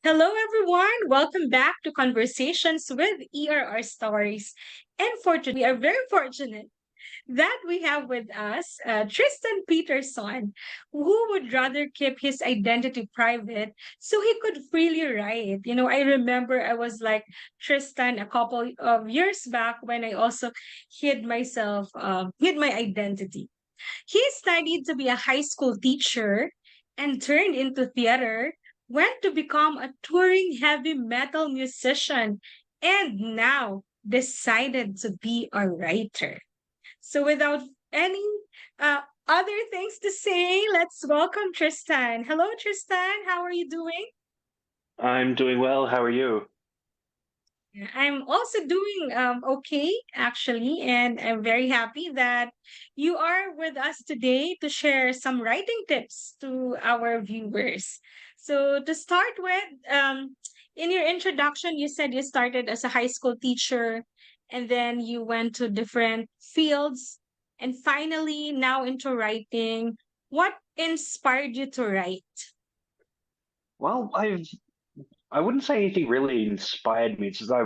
Hello, everyone. Welcome back to Conversations with ERR Stories. And for today, we are very fortunate that we have with us Tristan Peterson, who would rather keep his identity private so he could freely write. I remember I was like Tristan a couple of years back when I also hid my identity. He studied to be a high school teacher and turned into theater, went to become a touring heavy metal musician, and now decided to be a writer. So, without any other things to say, let's welcome Tristan. Hello, Tristan. How are you doing? I'm doing well. How are you? Yeah, I'm also doing okay, actually, and I'm very happy that you are with us today to share some writing tips to our viewers. So, to start with, in your introduction, you said you started as a high school teacher and then you went to different fields and finally now into writing. What inspired you to write? Well, I wouldn't say anything really inspired me. It's just I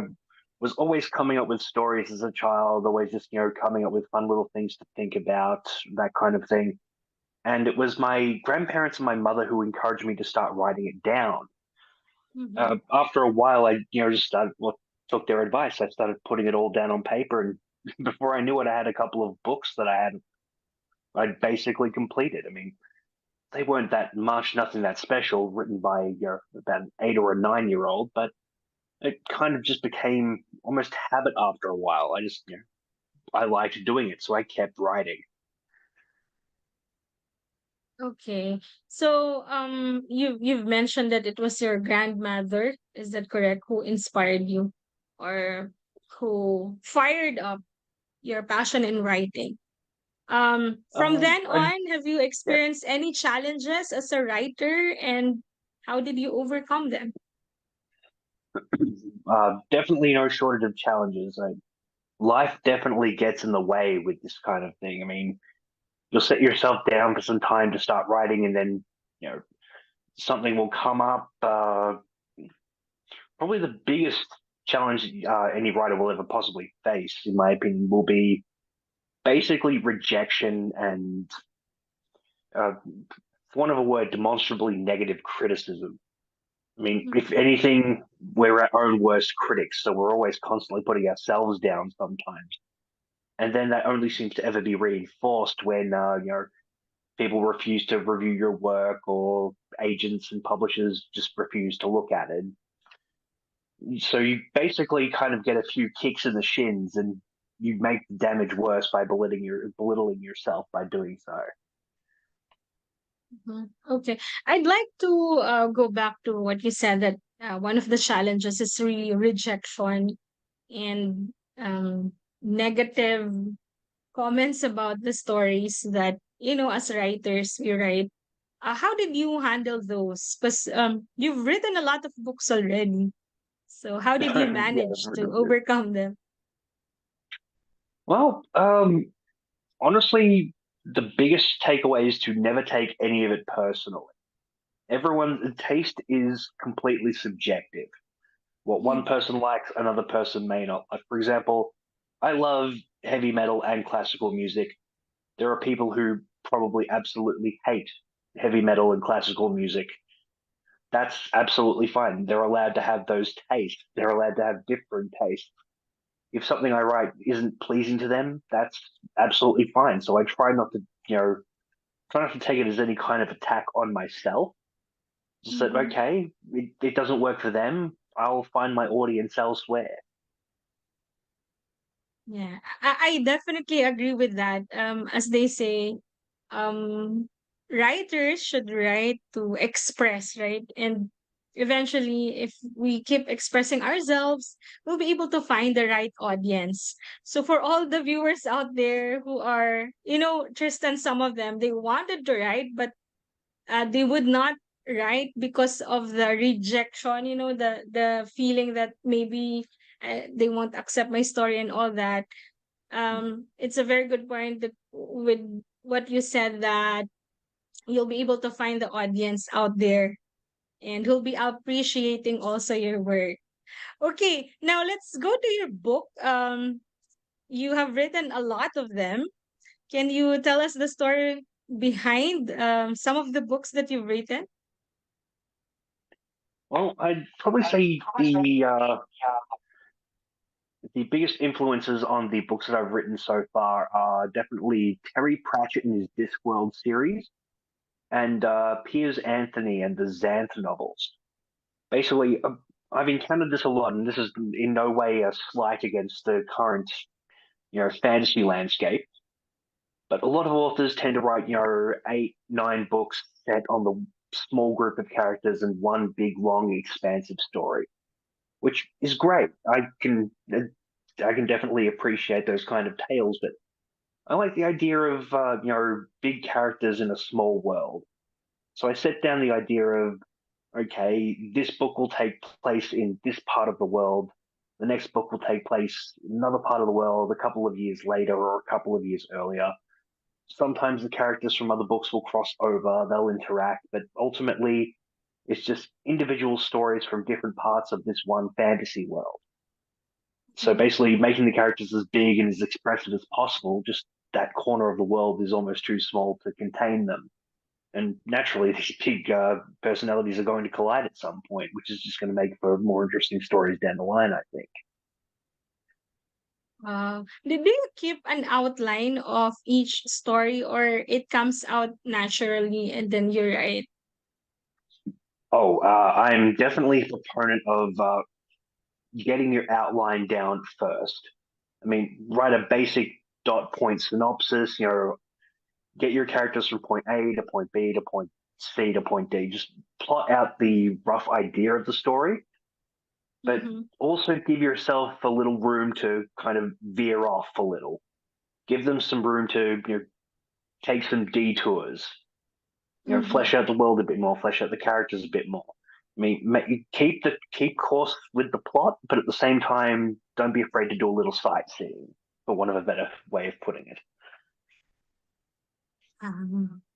was always coming up with stories as a child, always just coming up with fun little things to think about, that kind of thing. And it was my grandparents and my mother who encouraged me to start writing it down. Mhm. After a while, I just started took their advice. I started putting it all down on paper, and before I knew it, I had a couple of books that I'd basically completed. I mean, they weren't that much, nothing that special, written by about an 8 or a 9 year old, but it kind of just became almost habit after a while. I just, I liked doing it, so I kept writing. Okay. So you've mentioned that it was your grandmother, is that correct, who inspired you or who fired up your passion in writing? From then I, on, have you yeah, experienced any challenges as a writer and how did you overcome them? definitely no shortage of challenges. Life definitely gets in the way with this kind of thing. I mean, you'll set yourself down for some time to start writing, and then you know something will come up. Probably the biggest challenge any writer will ever possibly face, in my opinion, will be basically rejection and, for want of a word, demonstrably negative criticism. I mean, if Mhm. anything, we're our own worst critics, so we're always constantly putting ourselves down sometimes. And then that only seems to ever be reinforced when people refuse to review your work, or agents and publishers just refuse to look at it. So you basically kind of get a few kicks in the shins, and you make the damage worse by belittling yourself by doing so. Mhm. Okay. I'd like to go back to what you said that one of the challenges is really rejection and negative comments about the stories that as writers we write. How did you handle those? Because you've written a lot of books already, so how did you manage to Yeah. overcome them? Well, honestly, the biggest takeaway is to never take any of it personally. Everyone's taste is completely subjective. What one Mhm. person likes, another person may not. Like, for example, I love heavy metal and classical music. There are people who probably absolutely hate heavy metal and classical music. That's absolutely fine. They're allowed to have those tastes. They're allowed to have different tastes. If something I write isn't pleasing to them, that's absolutely fine. So I try not to, try not to take it as any kind of attack on myself. Just that, Mhm. okay, it doesn't work for them. I'll find my audience elsewhere. Yeah, I definitely agree with that. As they say, um, writers should write to express, right? And eventually, if we keep expressing ourselves, we'll be able to find the right audience. So, for all the viewers out there who are, Tristan, some of them, they wanted to write, but they would not write because of the rejection, the feeling that maybe they won't accept my story and all that. It's a very good point that with what you said that you'll be able to find the audience out there and he'll be appreciating also your work. Okay, now let's go to your book. You have written a lot of them. Can you tell us the story behind some of the books that you've written? Well, I'd probably say the biggest influences on the books that I've written so far are definitely Terry Pratchett and his Discworld series, and Piers Anthony and the Xanth novels. Basically, I've encountered this a lot, and this is in no way a slight against the current, fantasy landscape. But a lot of authors tend to write, eight, nine books set on the small group of characters and one big, long, expansive story, which is great. I can definitely appreciate those kind of tales, but I like the idea of big characters in a small world. So I set down the idea of, okay, this book will take place in this part of the world. The next book will take place in another part of the world a couple of years later or a couple of years earlier. Sometimes the characters from other books will cross over, they'll interact, but ultimately it's just individual stories from different parts of this one fantasy world. So Mhm. basically, making the characters as big and as expressive as possible, just that corner of the world is almost too small to contain them. And naturally, these big personalities are going to collide at some point, which is just going to make for more interesting stories down the line, I think. Did you keep an outline of each story, or it comes out naturally and then you write? Oh, I'm definitely a proponent of getting your outline down first. I mean, write a basic dot point synopsis, get your characters from point A to point B to point C to point D. Just plot out the rough idea of the story, but Mm-hmm. also give yourself a little room to kind of veer off a little. Give them some room to take some detours. Mm-hmm. Flesh out the world a bit more, flesh out the characters a bit more. I mean, keep course with the plot, but at the same time, don't be afraid to do a little sightseeing, for one of a better way of putting it.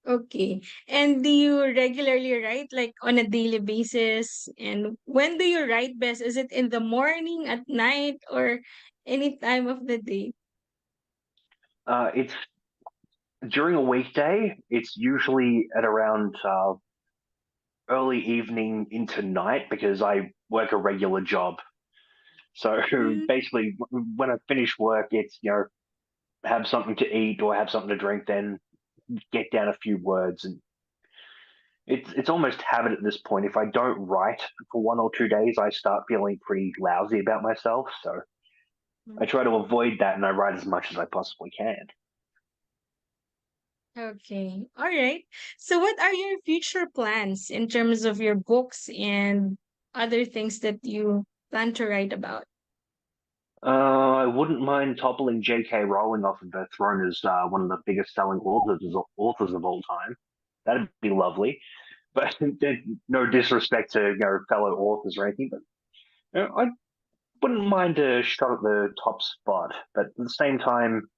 Okay. And do you regularly write like on a daily basis? And when do you write best? Is it in the morning, at night, or any time of the day? It's during a weekday. It's usually at around early evening into night because I work a regular job. So Mm, basically, when I finish work, it's have something to eat or have something to drink, then get down a few words, and it's almost habit at this point. If I don't write for 1 or 2 days, I start feeling pretty lousy about myself. So I try to avoid that, and I write as much as I possibly can. okay. All right. So what are your future plans in terms of your books and other things that you plan to write about? I wouldn't mind toppling J.K. Rowling off of the throne as one of the biggest selling authors of all time. That'd be lovely. But no disrespect to fellow authors or anything, but I wouldn't mind a shot at the top spot. But at the same time,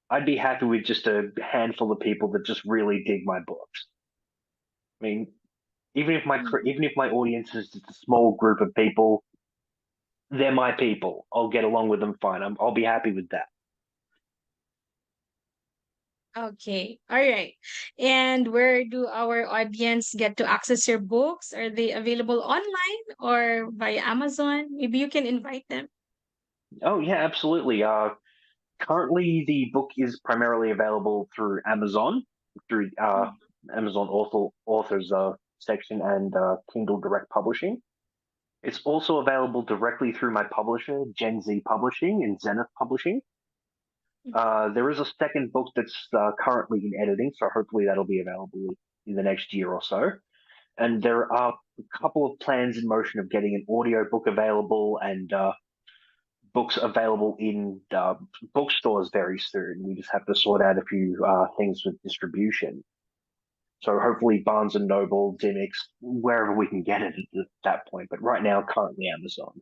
I'd be happy with just a handful of people that just really dig my books. I mean, Mhm. even if my audience is just a small group of people, they're my people. I'll get along with them fine. I'll be happy with that. Okay. All right. And where do our audience get to access your books? Are they available online or via Amazon? Maybe you can invite them. Oh yeah, absolutely. Currently, the book is primarily available through Amazon, through Amazon authors section and Kindle Direct Publishing. It's also available directly through my publisher, Gen Z Publishing and Zenith Publishing. There is a second book that's currently in editing, so hopefully that'll be available in the next year or so. And there are a couple of plans in motion of getting an audio book available and books available in bookstores very soon. We just have to sort out a few things with distribution. So hopefully Barnes and Noble, Dimmix, wherever we can get it at that point. But right now, currently Amazon.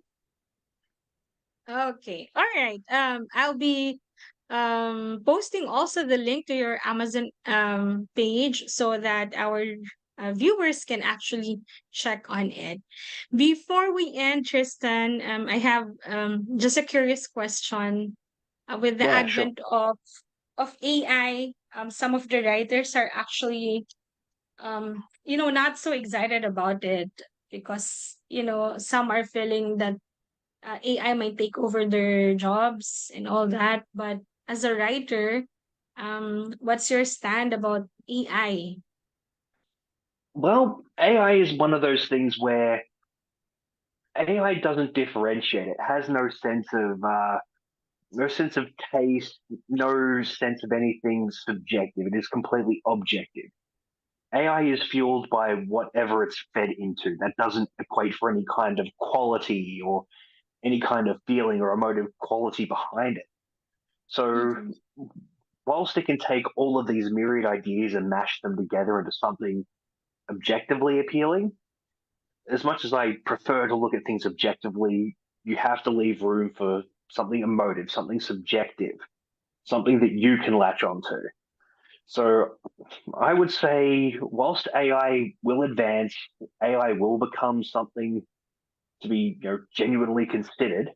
Okay. All right. I'll be posting also the link to your Amazon page so that our viewers can actually check on it. Before we end, Tristan, I have just a curious question. With the Yeah, sure. advent of AI, some of the writers are actually not so excited about it because some are feeling that AI might take over their jobs and all that. But as a writer, what's your stand about AI? Well, AI is one of those things where AI doesn't differentiate. It has no sense of taste, no sense of anything subjective. It is completely objective. AI is fueled by whatever it's fed into. That doesn't equate for any kind of quality or any kind of feeling or emotive quality behind it. So, Mm-hmm. whilst it can take all of these myriad ideas and mash them together into something objectively appealing, as much as I prefer to look at things objectively, you have to leave room for something emotive, something subjective, something that you can latch onto. So I would say, whilst AI will advance, AI will become something to be genuinely considered.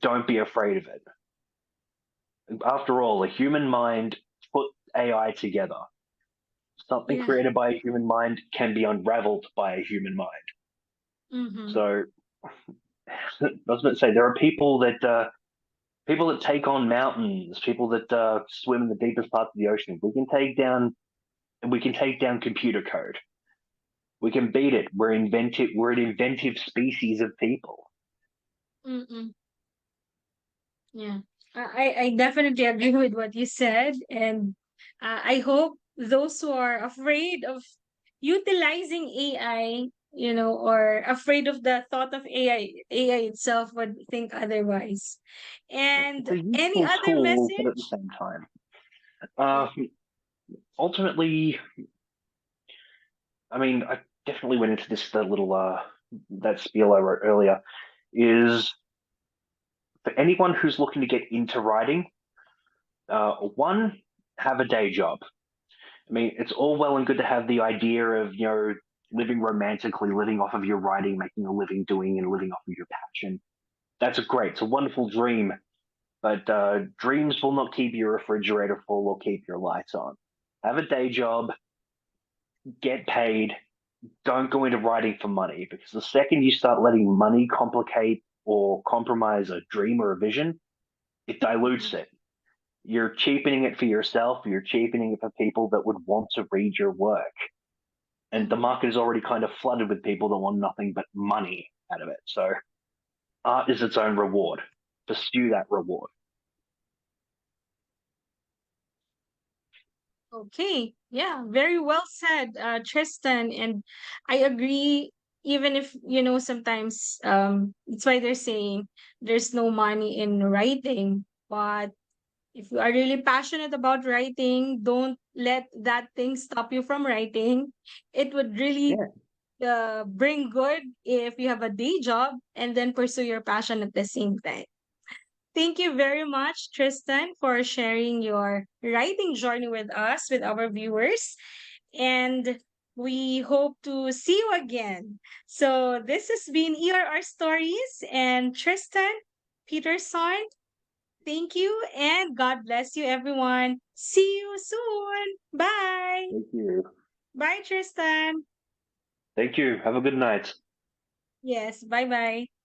Don't be afraid of it. After all, a human mind put AI together. Something Yeah. created by a human mind can be unraveled by a human mind. Mm-hmm. So I was going to say there are people that take on mountains, people that swim in the deepest parts of the ocean. We can take down computer code. We can beat it. We're inventive. We're an inventive species of people. Mm-mm. Yeah. I definitely agree with what you said. And I hope those who are afraid of utilizing AI, or afraid of the thought of AI itself would think otherwise. It's And a any useful other tool, but at the message? same time, Yeah. uh, ultimately, I mean, I definitely went into this that little that spiel I wrote earlier. Is for anyone who's looking to get into writing, one, have a day job. I mean, it's all well and good to have the idea of living romantically, living off of your writing, making a living doing, and living off of your passion. That's great. It's a wonderful dream, but dreams will not keep your refrigerator full or keep your lights on. Have a day job, get paid. Don't go into writing for money because the second you start letting money complicate or compromise a dream or a vision, it dilutes Mhm. it. You're cheapening it for yourself, you're cheapening it for people that would want to read your work. And the Mhm. market is already kind of flooded with people that want nothing but money out of it. So art is its own reward. Pursue that reward. Okay. Yeah, very well said, Tristan. And I agree, even if, sometimes it's why they're saying there's no money in writing. But if you are really passionate about writing, don't let that thing stop you from writing. It would really Yeah, bring good if you have a day job and then pursue your passion at the same time. Thank you very much, Tristan, for sharing your writing journey with us, with our viewers. And we hope to see you again. So, this has been ERR Stories and Tristan Peterson. Thank you and God bless you, everyone. See you soon. Bye. thank you. Bye, Tristan. Thank you. Have a good night. Yes, bye bye.